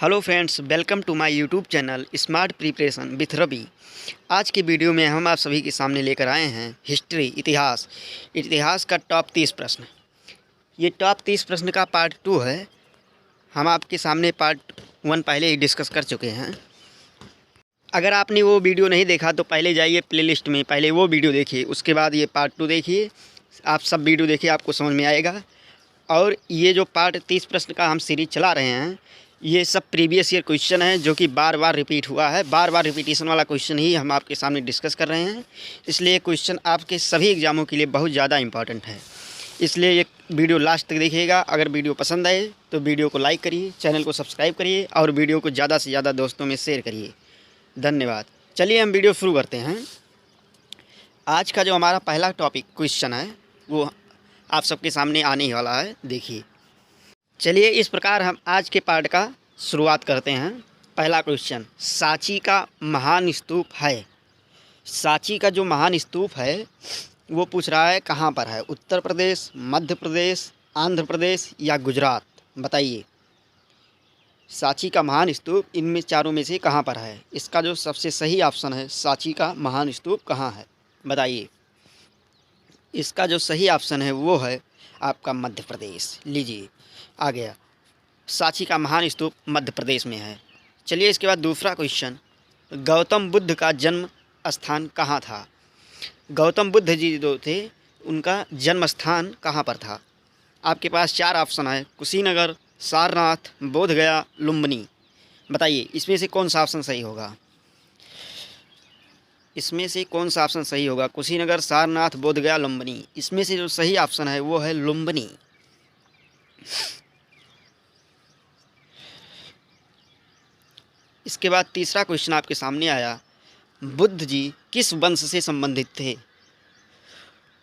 Hello friends, welcome to my YouTube channel smart preparation with Ravi. आज की video में हम आप सभी के सामने लेकर आए हैं हिस्ट्री इतिहास का टॉप 30 प्रश्न। ये टॉप 30 प्रश्न का पार्ट 2 है। हम आपके सामने पार्ट 1 पहले ही डिस्कस कर चुके हैं। अगर आपने वो वीडियो नहीं देखा तो पहले जाइए प्लेलिस्ट में, पहले वो वीडियो देखिए, उसके बाद ये पार्ट 2 देखिए। आप सब वीडियो देखिए, आपको समझ में आएगा। और ये जो पार्ट 30 प्रश्न का हम सीरीज चला रहे हैं, ये सब प्रीवियस ईयर क्वेश्चन है जो कि बार बार रिपीट हुआ है। बार बार रिपीटिशन वाला क्वेश्चन ही हम आपके सामने डिस्कस कर रहे हैं। इसलिए क्वेश्चन आपके सभी एग्ज़ामों के लिए बहुत ज़्यादा इंपॉर्टेंट है। इसलिए ये वीडियो लास्ट तक देखिएगा। अगर वीडियो पसंद आए तो वीडियो को लाइक करिए, चैनल को सब्सक्राइब करिए और वीडियो को ज़्यादा से ज़्यादा दोस्तों में शेयर करिए। धन्यवाद। चलिए हम वीडियो शुरू करते हैं। आज का जो हमारा पहला टॉपिक क्वेश्चन है वो आप सबके सामने आने ही वाला है। देखिए, चलिए इस प्रकार हम आज के पार्ट का शुरुआत करते हैं। पहला क्वेश्चन, सांची का महान स्तूप है। सांची का जो महान स्तूप है वो पूछ रहा है कहाँ पर है। उत्तर प्रदेश, मध्य प्रदेश, आंध्र प्रदेश या गुजरात। बताइए, सांची का महान स्तूप इनमें चारों में से कहाँ पर है। इसका जो सबसे सही ऑप्शन है, सांची का महान स्तूप कहाँ है, बताइए। इसका जो सही ऑप्शन है वो है आपका मध्य प्रदेश। लीजिए, आ गया, सांची का महान स्तूप मध्य प्रदेश में है। चलिए इसके बाद दूसरा क्वेश्चन, गौतम बुद्ध का जन्म स्थान कहाँ था। गौतम बुद्ध जी जो थे उनका जन्म स्थान कहाँ पर था। आपके पास चार ऑप्शन है, कुशीनगर, सारनाथ, बोधगया, लुम्बिनी। बताइए इसमें से कौन सा ऑप्शन सही होगा। इसमें से कौन सा ऑप्शन सही होगा। कुशीनगर, सारनाथ, बोधगया, लुम्बिनी। इसमें से जो सही ऑप्शन है वो है लुम्बिनी। इसके बाद तीसरा क्वेश्चन आपके सामने आया, बुद्ध जी किस वंश से संबंधित थे।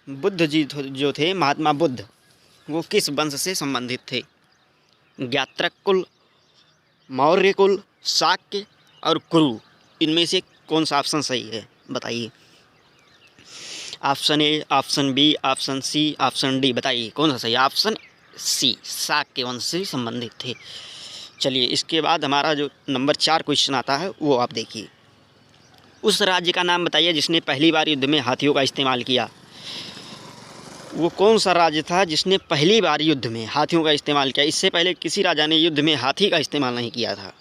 बुद्ध जी जो थे, महात्मा बुद्ध, वो किस वंश से संबंधित थे। ज्ञात्रक कुल, मौर्य कुल, शाक्य और कुरु। इनमें से कौन सा ऑप्शन सही है, बताइए। Option A, option B, option C, option D. बताइए कौन सा सही। ऑप्शन सी, शाक्य वंश से संबंधित थे। चलिए इसके बाद हमारा जो नंबर 4 क्वेश्चन आता है वो आप देखिए। उस राज्य का नाम बताइए जिसने पहली बार युद्ध में हाथियों का इस्तेमाल किया। वो कौन सा राज्य था जिसने पहली बार युद्ध में हाथियों का इस्तेमाल किया। इससे पहले किसी राजा ने युद्ध में हाथी का इस्तेमाल नहीं किया था।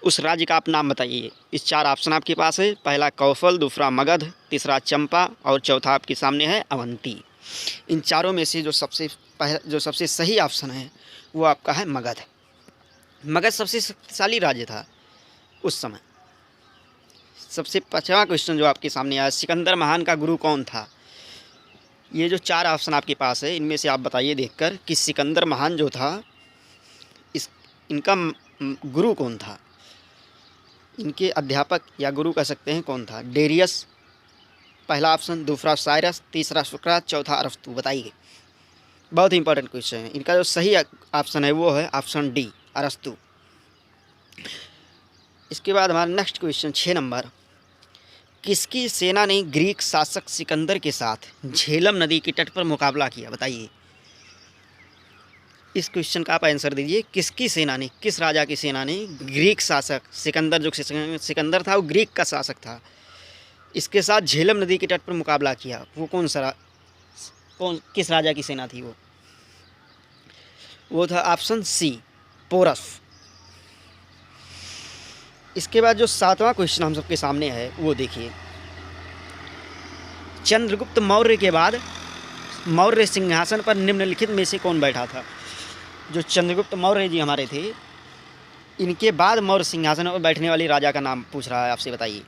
उस राज्य का आप नाम बताइए। इस चार ऑप्शन आपके पास है। पहला कौशल, दूसरा मगध, तीसरा चंपा और चौथा आपके सामने है अवंती। इन चारों में से जो सबसे सही ऑप्शन है वो आपका है मगध। मगध सबसे शक्तिशाली राज्य था उस समय। सबसे 5वां क्वेश्चन जो आपके सामने आया, सिकंदर महान का गुरु कौन था। ये जो चार ऑप्शन आपके पास है इनमें से आप बताइए देखकर कि सिकंदर महान जो था इनका गुरु कौन था। इनके अध्यापक या गुरु कह सकते हैं कौन था। डेरियस पहला ऑप्शन, दूसरा साइरस, तीसरा सुकरात, चौथा अरस्तु। बताइए, बहुत ही इंपॉर्टेंट क्वेश्चन है। इनका जो सही ऑप्शन है वो है ऑप्शन डी, अरस्तु। इसके बाद हमारा नेक्स्ट क्वेश्चन 6 नंबर, किसकी सेना ने ग्रीक शासक सिकंदर के साथ झेलम नदी के तट पर मुकाबला किया। बताइए, इस क्वेश्चन का आप आंसर दीजिए। किसकी सेना ने, किस राजा की सेना ने ग्रीक शासक सिकंदर, जो सिकंदर था वो ग्रीक का शासक था, इसके साथ झेलम नदी के तट पर मुकाबला किया। वो किस राजा की सेना थी। वो था ऑप्शन सी, पोरस। इसके बाद जो 7वां क्वेश्चन हम सबके सामने है वो देखिए, चंद्रगुप्त मौर्य के बाद मौर्य सिंहासन पर निम्नलिखित में से कौन बैठा था। जो चंद्रगुप्त मौर्य जी हमारे थे, इनके बाद मौर्य सिंहासन पर बैठने वाले राजा का नाम पूछ रहा है आपसे। बताइए,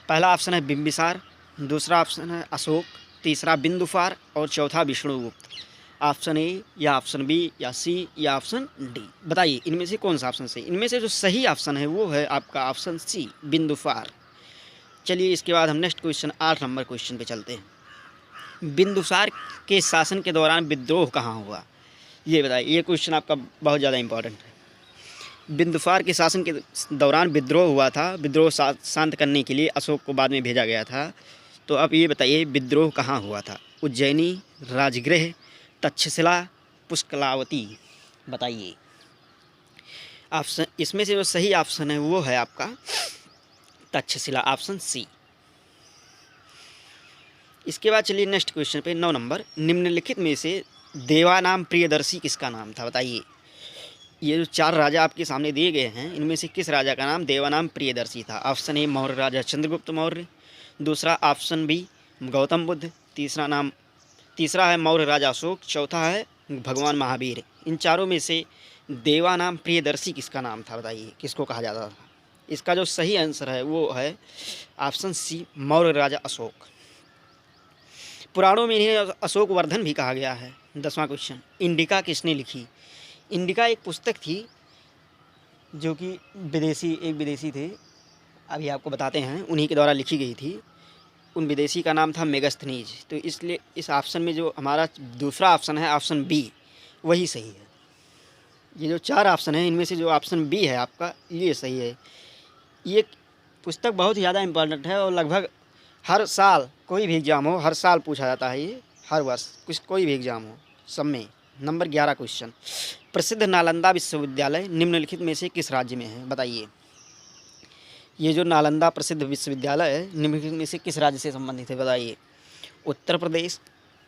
पहला ऑप्शन है बिंबिसार, दूसरा ऑप्शन है अशोक, तीसरा बिंदुसार और चौथा विष्णुगुप्त। ऑप्शन ए या ऑप्शन बी या सी या ऑप्शन डी। बताइए इनमें से कौन सा ऑप्शन सही। इनमें से जो सही ऑप्शन है वो है आपका ऑप्शन सी, बिंदुसार। चलिए इसके बाद हम नेक्स्ट क्वेश्चन 8 नंबर क्वेश्चन पे चलते हैं। बिंदुसार के शासन के दौरान विद्रोह कहाँ हुआ, ये बताइए। ये क्वेश्चन आपका बहुत ज़्यादा इंपॉर्टेंट है। बिंदुसार के शासन के दौरान विद्रोह हुआ था। विद्रोह शांत करने के लिए अशोक को बाद में भेजा गया था। तो अब ये बताइए विद्रोह कहाँ हुआ था। उज्जैनी, राजगृह, तक्षशिला, पुष्कलावती। बताइए। ऑप्शन इसमें से जो सही ऑप्शन है वो है आपका तक्षशिला, ऑप्शन सी। इसके बाद चलिए नेक्स्ट क्वेश्चन पे 9 नंबर। निम्नलिखित में से देवानाम प्रियदर्शी किसका नाम था, बताइए। ये जो 4 राजा आपके सामने दिए गए हैं इनमें से किस राजा का नाम देवानाम प्रियदर्शी था। ऑप्शन ए मौर्य राजा चंद्रगुप्त मौर्य, दूसरा ऑप्शन बी गौतम बुद्ध, तीसरा है मौर्य राजा अशोक, चौथा है भगवान महावीर। इन चारों में से देवानाम प्रियदर्शी किसका नाम था, बताइए किसको कहा जाता था। इसका जो सही आंसर है वो है ऑप्शन सी मौर्य राजा अशोक। पुराणों में इन्हें अशोक वर्धन भी कहा गया है। 10वां क्वेश्चन। इंडिका किसने लिखी। इंडिका एक पुस्तक थी जो कि एक विदेशी थे, अभी आपको बताते हैं, उन्हीं के द्वारा लिखी गई थी। उन विदेशी का नाम था मेगस्थनीज। तो इसलिए इस ऑप्शन में जो हमारा दूसरा ऑप्शन है ऑप्शन बी वही सही है। ये जो 4 ऑप्शन है इनमें से जो ऑप्शन बी है आपका ये सही है। ये पुस्तक बहुत ही ज़्यादा इम्पोर्टेंट है और लगभग हर साल कोई भी एग्ज़ाम हो हर साल पूछा जाता है ये, हर वर्ष कोई भी एग्ज़ाम हो सब में। Number 11 question. प्रसिद्ध नालंदा विश्वविद्यालय निम्नलिखित में से किस राज्य में है, बताइए। ये जो नालंदा प्रसिद्ध विश्वविद्यालय है निम्नलिखित में से किस राज्य से संबंधित है, बताइए। उत्तर प्रदेश,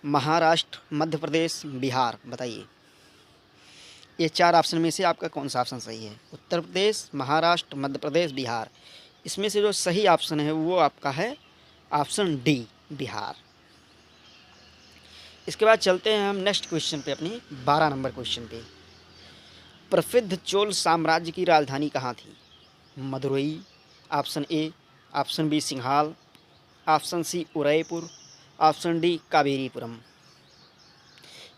महाराष्ट्र, मध्य प्रदेश, बिहार, बताइए। ये 4 ऑप्शन में से आपका कौन सा ऑप्शन सही है। उत्तर प्रदेश, महाराष्ट्र, मध्य प्रदेश, बिहार। इसमें से जो सही ऑप्शन है वो आपका है ऑप्शन डी बिहार। इसके बाद चलते हैं हम नेक्स्ट क्वेश्चन पे, अपनी 12 नंबर क्वेश्चन पे। प्रसिद्ध चोल साम्राज्य की राजधानी कहाँ थी। Madurai, option A, option B Singhal, option C Udaipur, option D Kaveripuram,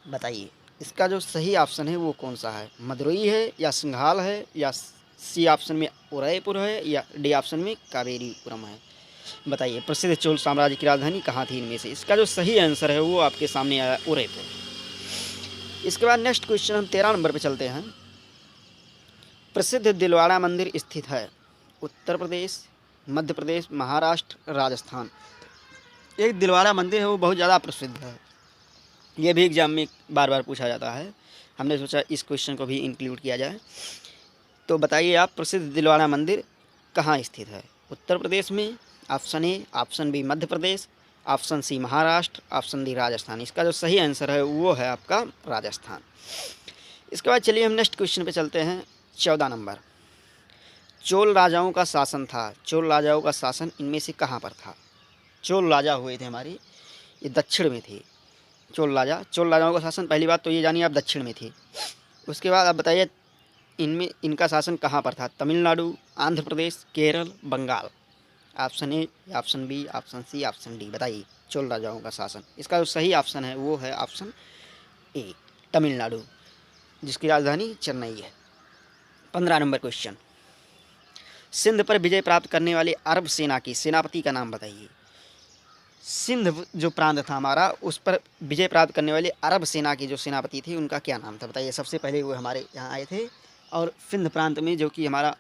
बताइए। इसका जो सही ऑप्शन है वो कौन सा है। मदुरई है या सिंघाल है या सी ऑप्शन में उदयपुर है या डी ऑप्शन में कावेरीपुरम है, बताइए। प्रसिद्ध चोल साम्राज्य की राजधानी कहाँ थी इनमें से। इसका जो सही आंसर है वो आपके सामने आया उदयपुर। इसके बाद नेक्स्ट क्वेश्चन हम 13 नंबर पे चलते हैं। प्रसिद्ध दिलवाड़ा मंदिर स्थित है उत्तर प्रदेश, मध्य प्रदेश, महाराष्ट्र, राजस्थान। एक दिलवाड़ा मंदिर है वो बहुत ज़्यादा प्रसिद्ध है, ये भी एग्जाम में बार बार पूछा जाता है। हमने सोचा इस क्वेश्चन को भी इंक्लूड किया जाए। तो बताइए आप, प्रसिद्ध दिलवाड़ा मंदिर कहाँ स्थित है। उत्तर प्रदेश में, option A, option B Madhya Pradesh, option C Maharashtra, option D Rajasthan. इसका जो सही आंसर है वो है आपका राजस्थान। इसके बाद चलिए हम नेक्स्ट क्वेश्चन पे चलते हैं। 14 नंबर। चोल राजाओं का शासन था। चोल राजाओं का शासन इनमें से कहाँ पर था। चोल राजा हुए थे हमारे, ये दक्षिण में थे। चोल राजाओं का शासन, पहली बात तो ये जानिए आप दक्षिण में थे। उसके बाद आप बताइए इनका शासन कहाँ पर था। Tamil Nadu, Andhra Pradesh, Kerala, Bengal. Option A, option B, option C, option D, बताइए। चोल राजाओं का शासन, इसका जो सही ऑप्शन है वो है ऑप्शन ए तमिलनाडु, जिसकी राजधानी चेन्नई है। 15 नंबर क्वेश्चन। सिंध पर विजय प्राप्त करने वाले अरब सेना के सेनापति का नाम बताइए। सिंध जो प्रांत था हमारा, उस पर विजय प्राप्त करने वाले अरब सेना के जो सेनापति थे उनका क्या नाम था, बताइए। सबसे पहले वो हमारे यहाँ आए थे और सिंध प्रांत में, जो कि हमारा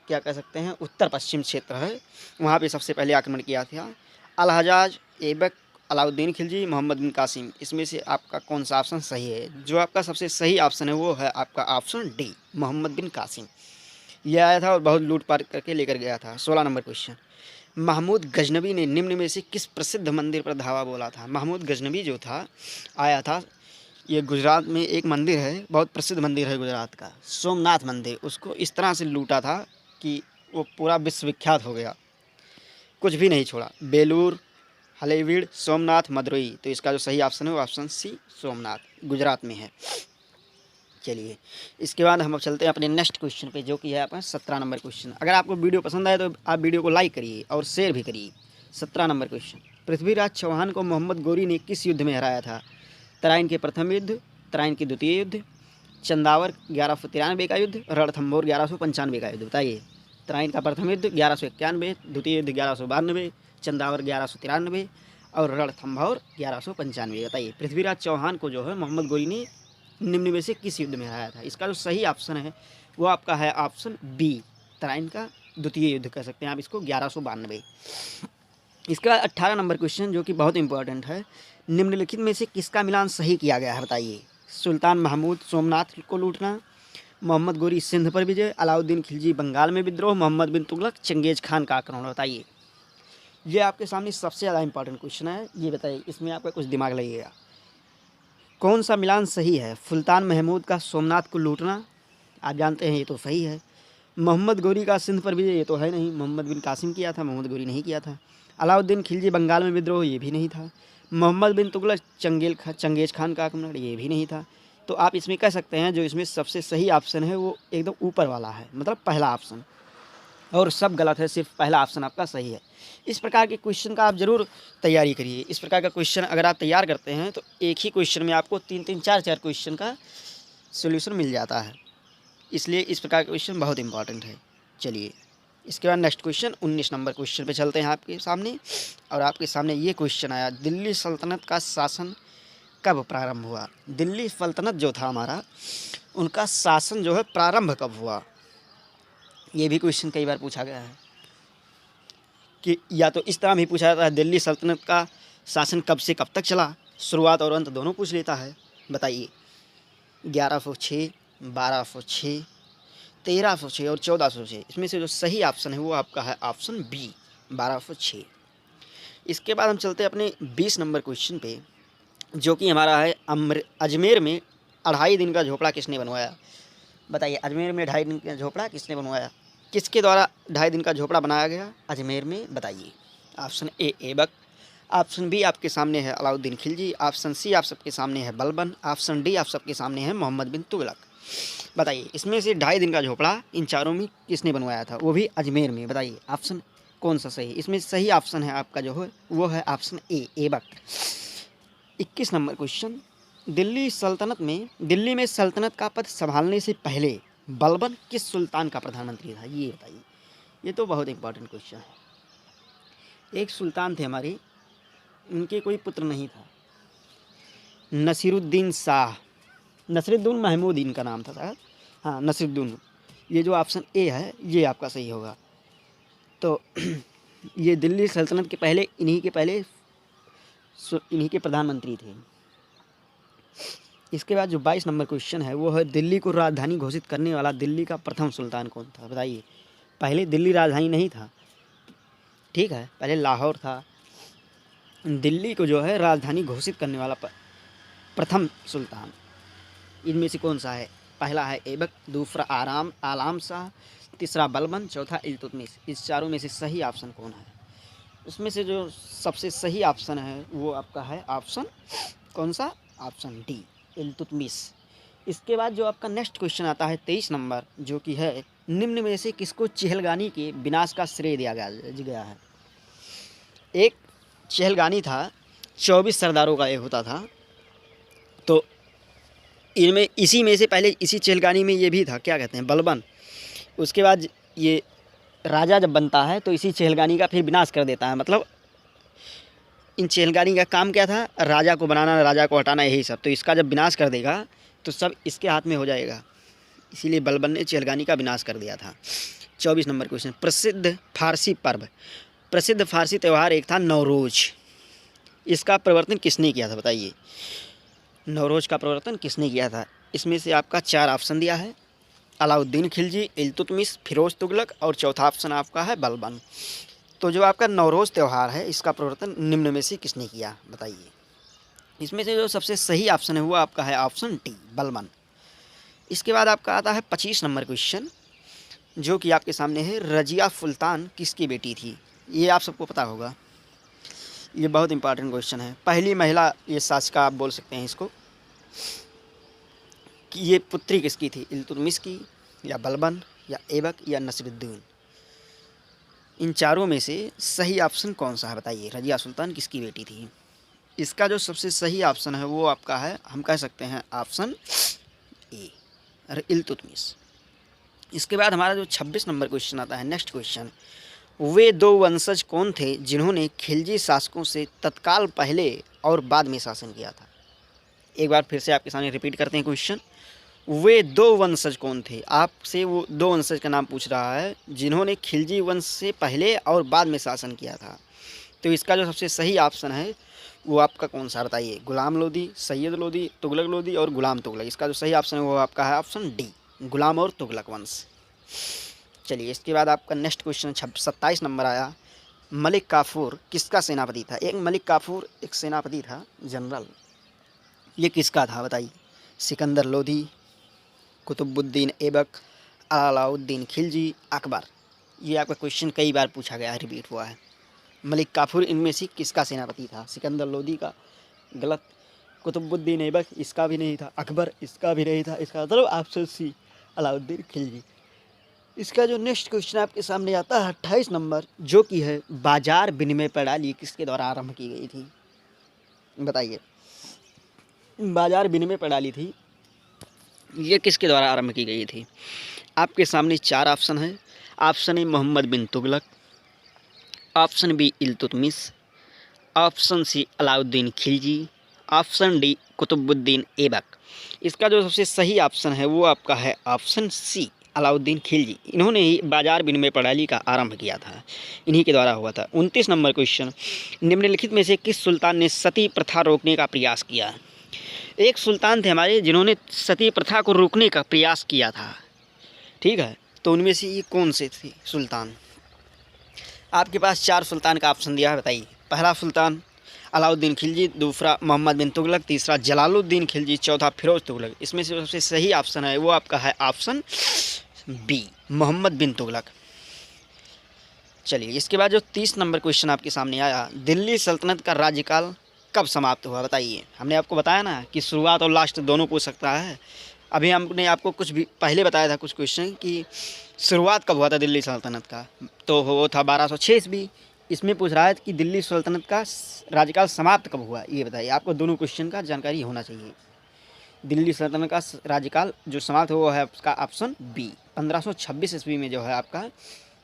क्या कह सकते हैं उत्तर पश्चिम क्षेत्र है, वहाँ पे सबसे पहले आक्रमण किया था। अल-हज्जाज, ऐबक, अलाउद्दीन खिलजी, मोहम्मद बिन कासिम। इसमें से आपका कौन सा ऑप्शन सही है। जो आपका सबसे सही ऑप्शन है वो है आपका ऑप्शन डी मोहम्मद बिन कासिम। यह आया था और बहुत लूटपाट करके लेकर गया था। 16 नंबर क्वेश्चन। महमूद गजनबी ने निम्न में से किस प्रसिद्ध मंदिर पर धावा बोला था। महमूद गजनबी जो था आया था, ये गुजरात में एक मंदिर है, बहुत प्रसिद्ध मंदिर है गुजरात का, सोमनाथ मंदिर। उसको इस तरह से लूटा था कि वो पूरा विश्वविख्यात हो गया, कुछ भी नहीं छोड़ा। बेलूर, हलेबीड, सोमनाथ, मदुरई। तो इसका जो सही ऑप्शन है वो ऑप्शन सी सोमनाथ, गुजरात में है। चलिए इसके बाद हम अब चलते हैं अपने नेक्स्ट क्वेश्चन पे, जो कि है आपका 17 नंबर क्वेश्चन। अगर आपको वीडियो पसंद आए तो आप वीडियो को लाइक करिए और शेयर भी करिए। 17 नंबर क्वेश्चन। पृथ्वीराज चौहान को मोहम्मद गोरी ने किस युद्ध में हराया था। तराइन के प्रथम युद्ध, तराइन के द्वितीय युद्ध, चंदावर 1193 का युद्ध, रणथंभौर 1195 का युद्ध, बताइए। तराइन का प्रथम युद्ध 1191, द्वितीय युद्ध 1192, चंदावर 1193 और रणथंभौर 1195, बताइए। पृथ्वीराज चौहान को जो है मोहम्मद गोरी ने निम्न में से किस युद्ध में हराया था। इसका जो सही ऑप्शन है वो आपका है ऑप्शन बी तराइन का द्वितीय युद्ध, कह सकते हैं आप इसको, 1192। इसके बाद 18 नंबर क्वेश्चन, जो कि बहुत इंपॉर्टेंट है। निम्नलिखित में से किसका मिलान सही किया गया है, बताइए। सुल्तान महमूद सोमनाथ को लूटना, मोहम्मद गोरी सिंध पर विजय, अलाउद्दीन खिलजी बंगाल में विद्रोह, मोहम्मद बिन तुगलक चंगेज खान का आक्रमण। बताइए, ये आपके सामने सबसे ज़्यादा इंपॉर्टेंट क्वेश्चन है। ये बताइए, इसमें आपका कुछ दिमाग लगेगा। कौन सा मिलान सही है? सुल्तान महमूद का सोमनाथ को लूटना, आप जानते हैं ये तो सही है। मोहम्मद गोरी का सिंध पर विजय, ये तो है नहीं, मोहम्मद बिन कासिम किया था, मोहम्मद गोरी नहीं किया था। अलाउद्दीन खिलजी बंगाल में विद्रोह, ये भी नहीं था। मोहम्मद बिन तुगलक चंगेज खान का आक्रमण, ये भी नहीं था। तो आप इसमें कह सकते हैं जो इसमें सबसे सही ऑप्शन है वो एकदम ऊपर वाला है, मतलब पहला ऑप्शन, और सब गलत है, सिर्फ पहला ऑप्शन आपका सही है। इस प्रकार के क्वेश्चन का आप ज़रूर तैयारी करिए। इस प्रकार का क्वेश्चन अगर आप तैयार करते हैं तो एक ही क्वेश्चन में आपको 3-3, 4-4 क्वेश्चन का सोल्यूशन मिल जाता है, इसलिए इस प्रकार का क्वेश्चन बहुत इंपॉर्टेंट है। चलिए, इसके बाद नेक्स्ट क्वेश्चन 19 नंबर क्वेश्चन पे चलते हैं आपके सामने। और आपके सामने ये क्वेश्चन आया, दिल्ली सल्तनत का शासन कब प्रारंभ हुआ? दिल्ली सल्तनत जो था हमारा, उनका शासन जो है प्रारंभ कब हुआ? ये भी क्वेश्चन कई बार पूछा गया है कि या तो इस तरह भी पूछा जाता है, दिल्ली सल्तनत का शासन कब से कब तक चला, शुरुआत और अंत दोनों पूछ लेता है। बताइए, 1106, 1206, 1306 और 1406, इसमें से जो सही ऑप्शन है वो आपका है ऑप्शन बी, 1206। इसके बाद हम चलते हैं अपने 20 नंबर क्वेश्चन पे, जो कि हमारा है अजमेर में 2.5 दिन का झोपड़ा किसने बनवाया? बताइए, अजमेर में 2.5 दिन का झोपड़ा किसने बनवाया? किसके द्वारा 2.5 दिन का झोपड़ा बनाया गया अजमेर में? बताइए। Option A Aibak, option B आपके सामने है अलाउद्दीन खिलजी, ऑप्शन सी आप सबके सामने है बलबन, ऑप्शन डी आप सबके सामने है मोहम्मद बिन तुगलक। बताइए, इसमें से 2.5 दिन का झोपड़ा इन चारों में किसने बनवाया था, वो भी अजमेर में? बताइए, ऑप्शन कौन सा सही? इसमें सही ऑप्शन है आपका जो है वो है option A Aibak. 21 number question, Delhi में सल्तनत का पद संभालने से पहले बलबन किस सुल्तान का प्रधानमंत्री था? ये बताइए, ये तो बहुत इंपॉर्टेंट क्वेश्चन है। एक सुल्तान थे हमारे, उनके कोई पुत्र नहीं था, नसीरुद्दीन शाह, नसीरुद्दीन महमूद इनका नाम था शायद, हाँ नसीरुद्दीन। ये जो ऑप्शन ए है ये आपका सही होगा। तो ये दिल्ली सल्तनत के पहले इन्हीं के प्रधानमंत्री थे। इसके बाद जो 22 नंबर क्वेश्चन है वो है, दिल्ली को राजधानी घोषित करने वाला दिल्ली का प्रथम सुल्तान कौन था? बताइए, पहले दिल्ली राजधानी नहीं था, ठीक है, पहले लाहौर था। दिल्ली को जो है राजधानी घोषित करने वाला प्रथम सुल्तान इनमें से कौन सा है? पहला है ऐबक, दूसरा आलाम शाह, तीसरा बलबन, चौथा इल्तुतमिश। इस चारों में से सही ऑप्शन कौन है? उसमें से जो सबसे सही ऑप्शन है वो आपका है ऑप्शन कौन सा? Option D, Iltutmish. इसके बाद जो आपका नेक्स्ट क्वेश्चन आता है 23 नंबर, जो कि है, निम्न में से किसको चहलगानी के विनाश का श्रेय दिया गया है? एक चहलगानी था, 24 सरदारों का एक होता था, तो इनमें इसी में से पहले इसी चहलगानी में ये भी था, क्या कहते हैं, बलबन। उसके बाद ये राजा जब बनता है तो इसी चहलगानी का फिर विनाश कर देता है। मतलब इन चहलगानी का काम क्या था? राजा को बनाना, राजा को हटाना, यही सब। तो इसका जब विनाश कर देगा तो सब इसके हाथ में हो जाएगा, इसीलिए बलबन ने चहलगानी का विनाश कर दिया था। 24 नंबर क्वेश्चन, प्रसिद्ध फारसी त्यौहार एक था नवरोज, इसका प्रवर्तन किसने किया था? बताइए, नवरोज का प्रवर्तन किसने किया था? इसमें से आपका 4 ऑप्शन दिया है, अलाउद्दीन खिलजी, इल्तुतमिश, फिरोज तुगलक और चौथा ऑप्शन आपका है बलबन। तो जो आपका नवरोज़ त्यौहार है इसका प्रवर्तन निम्न में से किसने किया? बताइए। इसमें से जो सबसे सही ऑप्शन है वो आपका है ऑप्शन डी, बलबन। इसके बाद आपका आता है 25 नंबर क्वेश्चन, जो कि आपके सामने है, रजिया सुल्तान किसकी बेटी थी? ये आप सबको पता होगा, ये बहुत इंपॉर्टेंट क्वेश्चन है। पहली महिला ये शासिका आप बोल सकते हैं इसको, कि ये पुत्री किसकी थी, इल्तुतमिश की या बलबन या ऐबक या नसीरुद्दीन? इन चारों में से सही ऑप्शन कौन सा है? बताइए, रजिया सुल्तान किसकी बेटी थी? इसका जो सबसे सही ऑप्शन है वो आपका है, हम कह सकते हैं ऑप्शन ए, इल्तुतमिश। इसके बाद हमारा जो 26 नंबर क्वेश्चन आता है, नेक्स्ट क्वेश्चन, वे 2 वंशज कौन थे जिन्होंने खिलजी शासकों से तत्काल पहले और बाद में शासन किया था? एक बार फिर से आपके सामने रिपीट करते हैं क्वेश्चन, वे 2 वंशज कौन थे? आपसे वो 2 वंशज का नाम पूछ रहा है जिन्होंने खिलजी वंश से पहले और बाद में शासन किया था। तो इसका जो सबसे सही ऑप्शन है वो आपका कौन सा? बताइए, गुलाम लोदी, सैयद लोदी, तुगलक लोदी और गुलाम तुगलक। इसका जो सही ऑप्शन है वो आपका है ऑप्शन डी, गुलाम और तुगलक वंश। चलिए इसके बाद आपका नेक्स्ट क्वेश्चन 27 नंबर आया, मलिक काफूर किसका सेनापति था? एक मलिक काफूर एक सेनापति था, जनरल, ये किसका था बताइए? सिकंदर लोधी, कुतुबुद्दीन ऐबक, अलाउद्दीन खिलजी, अकबर। ये आपका क्वेश्चन कई बार पूछा गया है, रिपीट हुआ है। मलिक काफूर इनमें से किसका सेनापति था? सिकंदर लोधी का गलत, कुतुबुद्दीन ऐबक इसका भी नहीं था, अकबर इसका भी नहीं था, इसका मतलब ऑप्शन सी अलाउद्दीन खिलजी। इसका जो नेक्स्ट क्वेश्चन आपके सामने आता है 28 नंबर, जो कि है बाजार विनिमय प्रणाली किसके द्वारा आरंभ की गई थी? बताइए, बाजार विनिमय प्रणाली थी ये किसके द्वारा आरंभ की गई थी? आपके सामने 4 ऑप्शन है। Option A Mohammad bin Tughlaq, option B Iltutmish, option C Alauddin Khilji, option D Qutbuddin Aibak. इसका जो सबसे सही ऑप्शन है वो आपका है ऑप्शन सी अलाउद्दीन खिलजी। इन्होंने ही बाजार विनिमय प्रणाली का आरंभ किया था, इन्हीं के द्वारा हुआ था। 29 नंबर क्वेश्चन, निम्नलिखित में से किस सुल्तान ने सती प्रथा रोकने का प्रयास किया? एक सुल्तान थे हमारे जिन्होंने सती प्रथा को रोकने का प्रयास किया था, ठीक है, तो उनमें से ये कौन से थे सुल्तान? आपके पास 4 सुल्तान का ऑप्शन दिया है, बताइए। पहला सुल्तान अलाउद्दीन खिलजी, दूसरा मोहम्मद बिन तुगलक, तीसरा जलालुद्दीन खिलजी, चौथा फिरोज तुगलक। इसमें से सबसे सही ऑप्शन है वो आपका है ऑप्शन बी मोहम्मद बिन तुगलक। चलिए इसके बाद जो 30 नंबर क्वेश्चन आपके सामने आया, दिल्ली सल्तनत का राज्यकाल कब समाप्त हुआ? बताइए। हमने आपको बताया ना कि शुरुआत और लास्ट दोनों पूछ सकता है। अभी हमने आपको कुछ भी पहले बताया था कुछ क्वेश्चन कि शुरुआत कब हुआ था दिल्ली सल्तनत का, तो वो था 1206 ईस्वी। इसमें पूछ रहा है कि दिल्ली सल्तनत का राज्यकाल समाप्त कब हुआ, ये बताइए। आपको दोनों क्वेश्चन का जानकारी होना चाहिए। दिल्ली सल्तनत का राज्यकाल जो समाप्त हुआ है उसका ऑप्शन बी 1526 ईस्वी में जो है आपका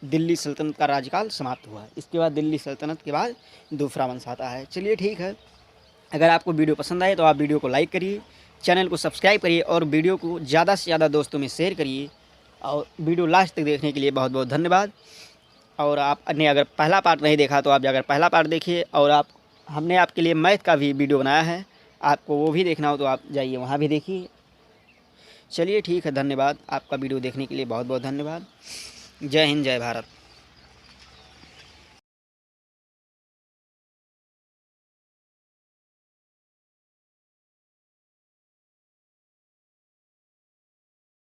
दिल्ली सल्तनत का राज्यकाल समाप्त हुआ है। इसके बाद दिल्ली सल्तनत के बाद दूसरा वंश आता है। चलिए ठीक है, अगर आपको वीडियो पसंद आए तो आप वीडियो को लाइक करिए, चैनल को सब्सक्राइब करिए और वीडियो को ज़्यादा से ज़्यादा दोस्तों में शेयर करिए। और वीडियो लास्ट तक देखने के लिए बहुत बहुत धन्यवाद। और आपने अगर पहला पार्ट नहीं देखा तो आप जाकर पहला पार्ट देखिए, और हमने आपके लिए मैथ का भी वीडियो बनाया है, आपको वो भी देखना हो तो आप जाइए वहाँ भी देखिए। चलिए ठीक है, धन्यवाद। आपका वीडियो देखने के लिए बहुत बहुत धन्यवाद। जय हिंद, जय भारत।